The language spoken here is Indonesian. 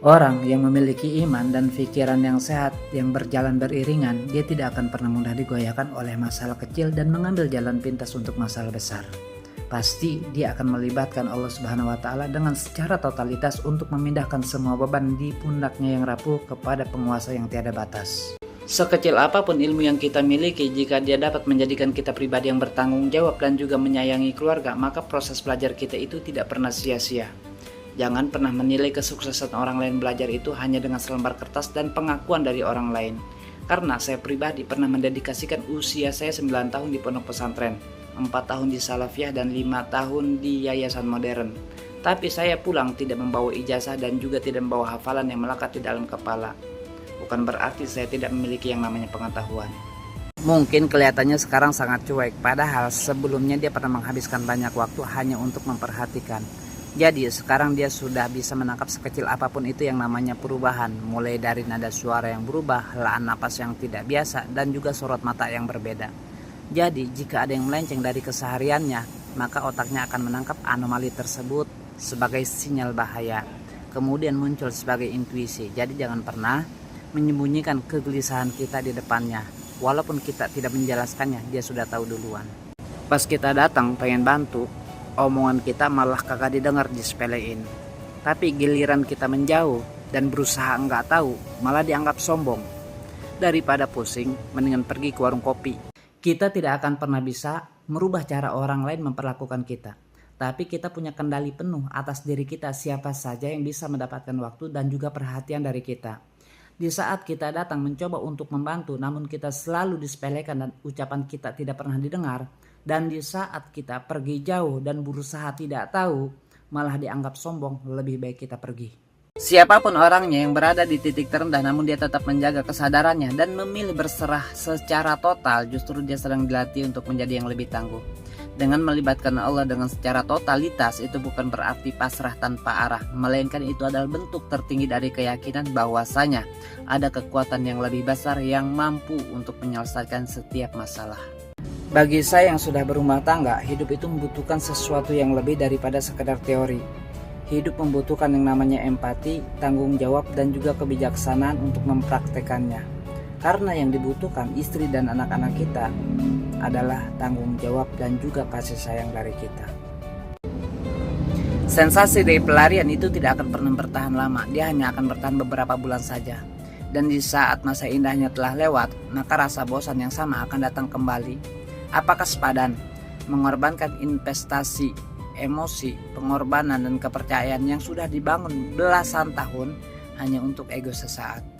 Orang yang memiliki iman dan pikiran yang sehat yang berjalan beriringan, dia tidak akan pernah mudah digoyahkan oleh masalah kecil dan mengambil jalan pintas untuk masalah besar. Pasti dia akan melibatkan Allah Subhanahu wa Ta'ala dengan secara totalitas untuk memindahkan semua beban di pundaknya yang rapuh kepada penguasa yang tiada batas. Sekecil apapun ilmu yang kita miliki, jika dia dapat menjadikan kita pribadi yang bertanggung jawab dan juga menyayangi keluarga, maka proses belajar kita itu tidak pernah sia-sia. Jangan pernah menilai kesuksesan orang lain belajar itu hanya dengan selembar kertas dan pengakuan dari orang lain. Karena saya pribadi pernah mendedikasikan usia saya 9 tahun di pondok pesantren, 4 tahun di Salafiyah dan 5 tahun di yayasan modern. Tapi saya pulang tidak membawa ijazah dan juga tidak membawa hafalan yang melekat di dalam kepala. Bukan berarti saya tidak memiliki yang namanya pengetahuan. Mungkin kelihatannya sekarang sangat cuek, padahal sebelumnya dia pernah menghabiskan banyak waktu hanya untuk memperhatikan. Jadi sekarang dia sudah bisa menangkap sekecil apapun itu yang namanya perubahan, mulai dari nada suara yang berubah, helaan napas yang tidak biasa, dan juga sorot mata yang berbeda. Jadi jika ada yang melenceng dari kesehariannya, maka otaknya akan menangkap anomali tersebut sebagai sinyal bahaya, kemudian muncul sebagai intuisi. Jadi jangan pernah menyembunyikan kegelisahan kita di depannya. Walaupun kita tidak menjelaskannya, dia sudah tahu duluan. Pas kita datang pengen bantu, omongan kita malah kagak didengar, disepelein. Tapi giliran kita menjauh dan berusaha enggak tahu, malah dianggap sombong. Daripada pusing, mendingan pergi ke warung kopi. Kita tidak akan pernah bisa merubah cara orang lain memperlakukan kita. Tapi kita punya kendali penuh atas diri kita, siapa saja yang bisa mendapatkan waktu dan juga perhatian dari kita. Di saat kita datang mencoba untuk membantu, namun kita selalu disepelekan dan ucapan kita tidak pernah didengar. Dan di saat kita pergi jauh dan berusaha tidak tahu, malah dianggap sombong, lebih baik kita pergi. Siapapun orangnya yang berada di titik terendah namun dia tetap menjaga kesadarannya dan memilih berserah secara total, justru dia sedang dilatih untuk menjadi yang lebih tangguh. Dengan melibatkan Allah dengan secara totalitas, itu bukan berarti pasrah tanpa arah, melainkan itu adalah bentuk tertinggi dari keyakinan bahwasanya ada kekuatan yang lebih besar yang mampu untuk menyelesaikan setiap masalah. Bagi saya yang sudah berumah tangga, hidup itu membutuhkan sesuatu yang lebih daripada sekedar teori. Hidup membutuhkan yang namanya empati, tanggung jawab, dan juga kebijaksanaan untuk mempraktekannya. Karena yang dibutuhkan istri dan anak-anak kita adalah tanggung jawab dan juga kasih sayang dari kita. Sensasi dari pelarian itu tidak akan pernah bertahan lama, dia hanya akan bertahan beberapa bulan saja. Dan di saat masa indahnya telah lewat, maka rasa bosan yang sama akan datang kembali. Apakah sepadan mengorbankan investasi, emosi, pengorbanan dan kepercayaan yang sudah dibangun belasan tahun hanya untuk ego sesaat?